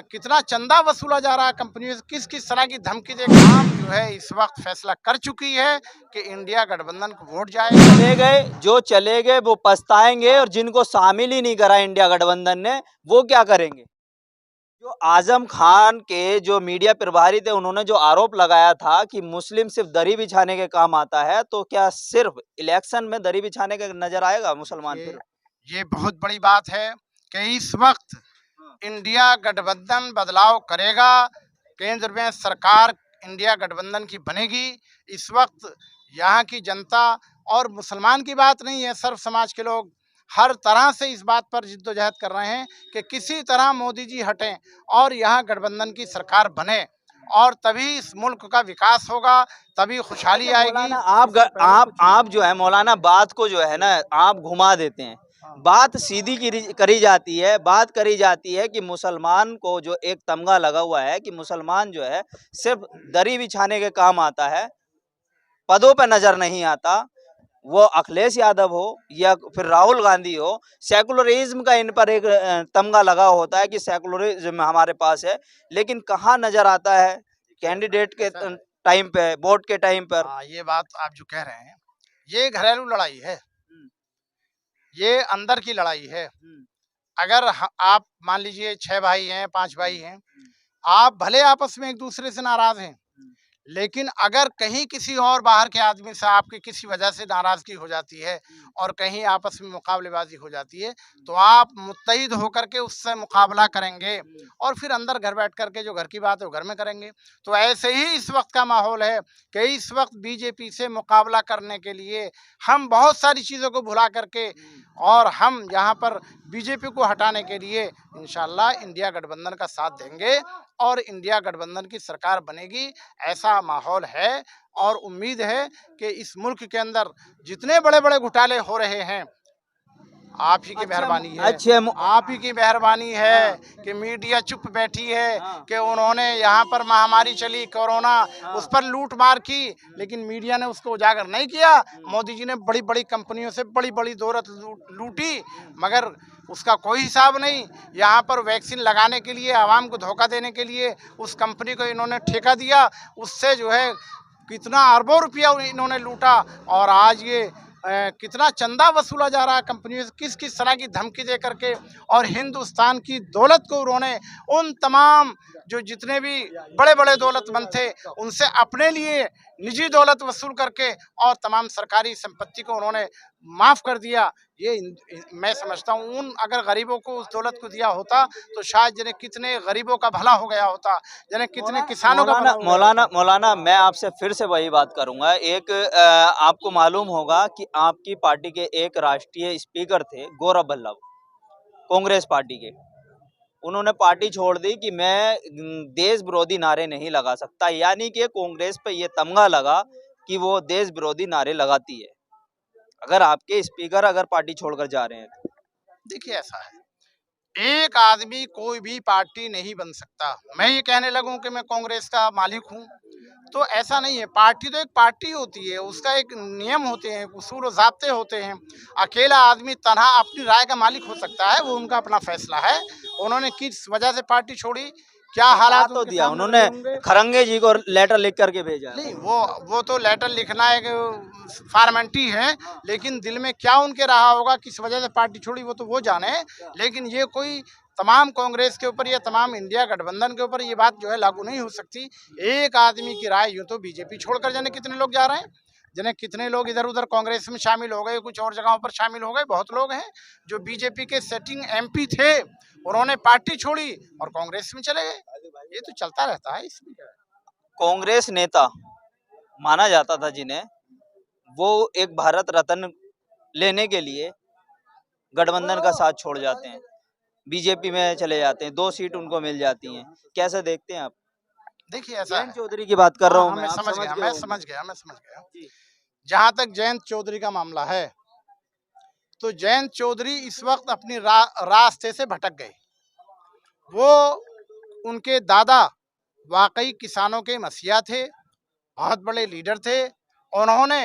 कितना चंदा वसूला जा रहा है कंपनियों से, किस किस तरह की धमकी देकर आम जो है इस वक्त फैसला कर चुकी है कि इंडिया गठबंधन को वोट जाएगा। चले गए वो पछताएंगे, और जिनको शामिल ही नहीं करा इंडिया गठबंधन ने वो क्या करेंगे। जो आजम खान के जो मीडिया प्रभारी थे, उन्होंने जो आरोप लगाया था कि मुस्लिम सिर्फ दरी बिछाने के काम आता है, तो क्या सिर्फ इलेक्शन में दरी बिछाने का नजर आएगा मुसलमान फिर? ये बहुत बड़ी बात है कि इस वक्त इंडिया गठबंधन बदलाव करेगा, केंद्र में सरकार इंडिया गठबंधन की बनेगी। इस वक्त यहाँ की जनता और मुसलमान की बात नहीं है, सर्व समाज के लोग हर तरह से इस बात पर जिद्दोजहद कर रहे हैं कि किसी तरह मोदी जी हटें और यहाँ गठबंधन की सरकार बने, और तभी इस मुल्क का विकास होगा, तभी खुशहाली आएगी। आप जो है मौलाना, बात को जो है ना आप घुमा देते हैं। बात सीधी करी जाती है, बात करी जाती है कि मुसलमान को जो एक तमगा लगा हुआ है कि मुसलमान जो है सिर्फ दरी बिछाने के काम आता है, पदों पे नजर नहीं आता। वो अखिलेश यादव हो या फिर राहुल गांधी हो, सेकुलरिज्म का इन पर एक तमगा लगा होता है कि सेकुलरिज्म हमारे पास है, लेकिन कहाँ नजर आता है कैंडिडेट के टाइम पे, वोट के टाइम पर। ये बात आप जो कह रहे हैं ये घरेलू लड़ाई है, ये अंदर की लड़ाई है। अगर आप मान लीजिए 6 भाई हैं, 5 भाई हैं, आप भले आपस में एक दूसरे से नाराज हैं, लेकिन अगर कहीं किसी और बाहर के आदमी से आपकी किसी वजह से नाराजगी हो जाती है और कहीं आपस में मुकाबलेबाजी हो जाती है, तो आप मुत्तहिद होकर के उससे मुकाबला करेंगे और फिर अंदर घर बैठ करके जो घर की बात है वो घर में करेंगे। तो ऐसे ही इस वक्त का माहौल है कि इस वक्त बीजेपी से मुकाबला करने के लिए हम बहुत सारी चीज़ों को भुला करके और हम यहाँ पर बीजेपी को हटाने के लिए इंशाल्लाह इंडिया गठबंधन का साथ देंगे और इंडिया गठबंधन की सरकार बनेगी, ऐसा माहौल है। और उम्मीद है कि इस मुल्क के अंदर जितने बड़े बड़े घोटाले हो रहे हैं, आप ही की मेहरबानी है, आप ही की मेहरबानी है कि मीडिया चुप बैठी है कि उन्होंने यहाँ पर महामारी चली कोरोना, उस पर लूट मार की, लेकिन मीडिया ने उसको उजागर नहीं किया। मोदी जी ने बड़ी बड़ी कंपनियों से बड़ी बड़ी दौलत लूटी, मगर उसका कोई हिसाब नहीं। यहाँ पर वैक्सीन लगाने के लिए आवाम को धोखा देने के लिए उस कंपनी को इन्होंने ठेका दिया, उससे जो है कितना अरबों रुपया इन्होंने लूटा, और आज ये कितना चंदा वसूला जा रहा है कंपनियों से, किस किस तरह की धमकी दे करके, और हिंदुस्तान की दौलत को उन्होंने उन तमाम जो जितने भी बड़े बड़े दौलतमंद थे उनसे अपने लिए निजी दौलत वसूल करके और तमाम सरकारी संपत्ति को उन्होंने माफ़ कर दिया। ये मैं समझता हूँ उन अगर गरीबों को उस दौलत को दिया होता तो शायद जिन्हें कितने गरीबों का भला हो गया होता, जिन्हें कितने किसानों का भला हो गया होता। मौलाना मैं आपसे फिर से वही बात करूंगा। एक आपको मालूम होगा कि आपकी पार्टी के एक राष्ट्रीय स्पीकर थे गौरव वल्लभ, कांग्रेस पार्टी के। उन्होंने पार्टी छोड़ दी कि मैं देश विरोधी नारे नहीं लगा सकता, यानी कि कांग्रेस पे ये तमगा लगा कि वो देश विरोधी नारे लगाती है। अगर आपके स्पीकर अगर पार्टी छोड़कर जा रहे हैं तो देखिए ऐसा है, एक आदमी कोई भी पार्टी नहीं बन सकता। मैं ये कहने लगूं कि मैं कांग्रेस का मालिक हूं, तो ऐसा नहीं है। पार्टी तो एक पार्टी होती है, उसका एक नियम होते हैं, उसूल और ज़ाब्ते होते हैं। अकेला आदमी तनहा अपनी राय का मालिक हो सकता है, वो उनका अपना फैसला है। उन्होंने किस वजह से पार्टी छोड़ी, क्या हालात तो दिया उन्होंने, खरंगे जी को लेटर लिख करके भेजा। नहीं, वो तो लेटर लिखना एक फॉर्मेलिटी है, लेकिन दिल में क्या उनके रहा होगा, किस वजह से पार्टी छोड़ी, वो तो वो जाने। लेकिन ये कोई तमाम कांग्रेस के ऊपर या तमाम इंडिया गठबंधन के ऊपर ये बात जो है लागू नहीं हो सकती। एक आदमी की राय, यूँ तो बीजेपी छोड़कर जाने कितने लोग जा रहे हैं, जिन्हें कितने लोग इधर उधर कांग्रेस में शामिल हो गए, कुछ और जगहों पर शामिल हो गए। बहुत लोग हैं जो बीजेपी के सेटिंग एमपी थे, उन्होंने पार्टी छोड़ी और कांग्रेस में चले गए। ये तो चलता रहता है। इसमें कांग्रेस नेता माना जाता था जिन्हें, वो एक भारत रत्न लेने के लिए गठबंधन का साथ छोड़ जाते हैं, बीजेपी में चले जाते हैं, 2 सीट उनको मिल जाती हैं। कैसे देखते हैं आप? देखिए ऐसा जयंत चौधरी की बात कर रहा हूँ मैं समझ गया। जहाँ तक जयंत चौधरी का मामला है, तो जयंत चौधरी इस वक्त अपनी रास्ते से भटक गए। वो उनके दादा वाकई किसानों के मसीहा थे, बहुत बड़े लीडर थे। उन्होंने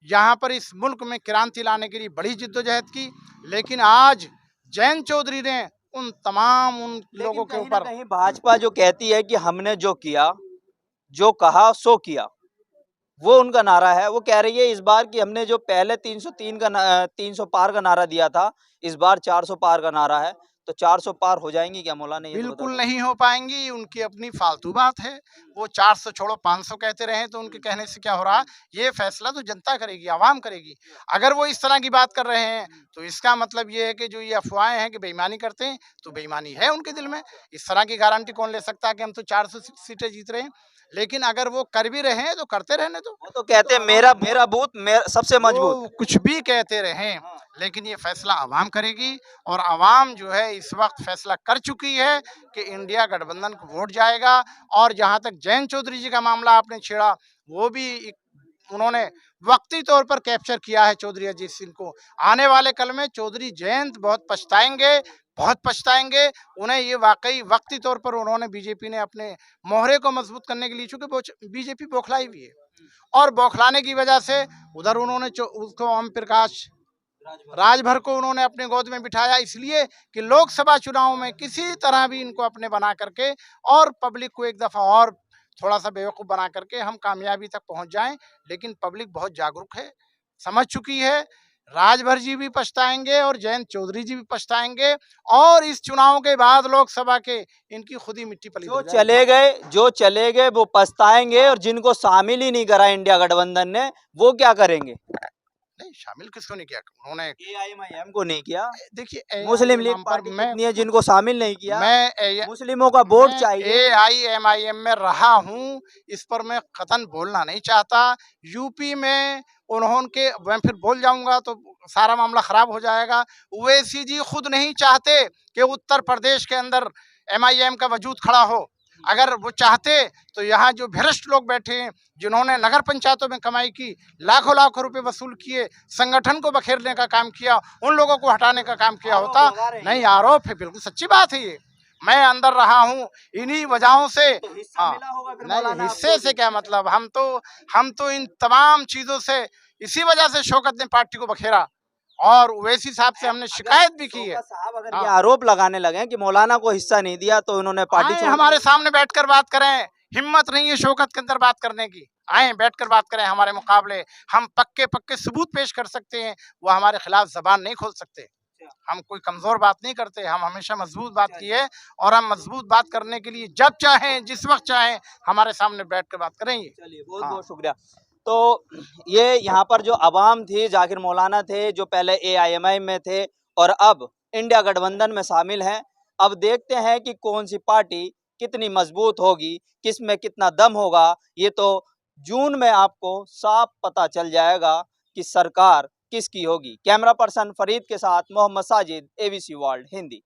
यहाँ पर इस मुल्क में क्रांति लाने के लिए बड़ी जिद्दोजहद की, लेकिन आज जयंत चौधरी ने उन तमाम उन लेकिन लोगों के कहीं ना ऊपर कहीं भाजपा जो कहती है कि हमने जो किया, जो कहा सो किया, वो उनका नारा है। वो कह रही है इस बार कि हमने जो पहले 303 का 300 पार का नारा दिया था, इस बार 400 पार का नारा है। तो 400 पार हो जाएंगी क्या मौलाना, ये तो बता बिल्कुल दो। नहीं हो पाएंगी, उनकी अपनी फालतू बात है। वो 400 छोड़ो 500 कहते रहे तो उनके कहने से क्या हो रहा? ये फैसला तो जनता करेगी, आवाम करेगी। अगर वो इस तरह की बात कर रहे हैं तो इसका मतलब ये है कि जो ये अफवाहें हैं कि बेईमानी करते हैं, तो बेईमानी है उनके दिल में। इस तरह की गारंटी कौन ले सकता है कि हम तो 400 सीटें जीत रहे हैं। लेकिन अगर वो कर भी रहे हैं तो करते रहने दो। वो तो कहते हैं मेरा मेरा बूथ सबसे मजबूत। वो कुछ भी कहते रहें, लेकिन ये फैसला आवाम करेगी। और आवाम जो है इस वक्त फैसला कर चुकी है कि इंडिया गठबंधन को वोट जाएगा। और जहां तक जयंत चौधरी जी का मामला आपने छेड़ा, वो भी उन्होंने वक्ती तौर पर कैप्चर किया है चौधरी अजीत सिंह को। आने वाले कल में चौधरी जयंत बहुत पछताएंगे, बहुत पछताएंगे। उन्हें ये वाकई वक्ती तौर पर उन्होंने बीजेपी ने अपने मोहरे को मजबूत करने के लिए, चूंकि बीजेपी बौखलाई भी है, और बौखलाने की वजह से उधर उन्होंने उसको ओम प्रकाश राजभर को उन्होंने अपने गोद में बिठाया, इसलिए कि लोकसभा चुनाव में किसी तरह भी इनको अपने बना करके और पब्लिक को एक दफा और थोड़ा सा बेवकूफ बना करके हम कामयाबी तक पहुंच जाएं। लेकिन पब्लिक बहुत जागरूक है, समझ चुकी है। राजभर जी भी पछताएंगे और जयंत चौधरी जी भी पछताएंगे। और इस चुनाव के बाद लोकसभा के इनकी खुद ही मिट्टी पलीत हो जाएगी। जो चले गए वो पछताएंगे, और जिनको शामिल ही नहीं करा इंडिया गठबंधन ने, वो क्या करेंगे? नहीं, शामिल किसको नहीं किया उन्होंने? एआईएमआईएम को नहीं किया। देखिए मुस्लिम के लीग नाम पर पार्टी कितनी है जिनको शामिल नहीं किया। मैं मुस्लिमों का वोट मैं चाहिए। एआईएमआईएम में रहा हूँ, इस पर मैं कतन बोलना नहीं चाहता। यूपी में उन्होंने मैं फिर बोल जाऊंगा तो सारा मामला खराब हो जाएगा। ओवैसी जी खुद नहीं चाहते कि उत्तर प्रदेश के अंदर एमआईएम का वजूद खड़ा हो। अगर वो चाहते तो यहाँ जो भ्रष्ट लोग बैठे हैं, जिन्होंने नगर पंचायतों में कमाई की, लाखों लाखों रुपए वसूल किए, संगठन को बखेरने का काम किया, उन लोगों को हटाने का काम किया होता। नहीं, आरोप है, बिल्कुल सच्ची बात है ये। मैं अंदर रहा हूँ इन्हीं वजहों से। तो हिस्सा हाँ, मिला होगा फिर नहीं, मौलाना हिस्से आपको से भी। क्या मतलब? हम तो इन तमाम चीजों से, इसी वजह से शौकत ने पार्टी को बखेरा। और ओवैसी साहब से हमने शिकायत भी की है। शौकत साहब अगर ये हाँ, आरोप लगाने लगे हैं कि मौलाना को हिस्सा नहीं दिया तो इन्होंने पार्टी आए छोड़ दी। हमारे सामने बैठकर बात करें। हिम्मत नहीं है शौकत के अंदर बात करने की, आए बैठकर बात करें हमारे मुकाबले। हम पक्के पक्के सबूत पेश कर सकते हैं, वो हमारे खिलाफ जबान नहीं खोल सकते। हम कोई कमजोर बात नहीं करते, हम हमेशा मजबूत बात की है। और हम मजबूत बात करने के लिए जब चाहें, जिस वक्त चाहें, हमारे सामने बैठ कर बात करेंगे। चलिए, बहुत हाँ, बहुत शुक्रिया। तो ये यहाँ पर जो अवाम थी, जाकिर मौलाना थे जो पहले एआईएमआई में थे और अब इंडिया गठबंधन में शामिल हैं। अब देखते हैं कि कौन सी पार्टी कितनी मजबूत होगी, किस में कितना दम होगा। ये तो जून में आपको साफ पता चल जाएगा कि सरकार किसकी होगी। कैमरा पर्सन फरीद के साथ मोहम्मद साजिद, एबीसी वर्ल्ड हिंदी।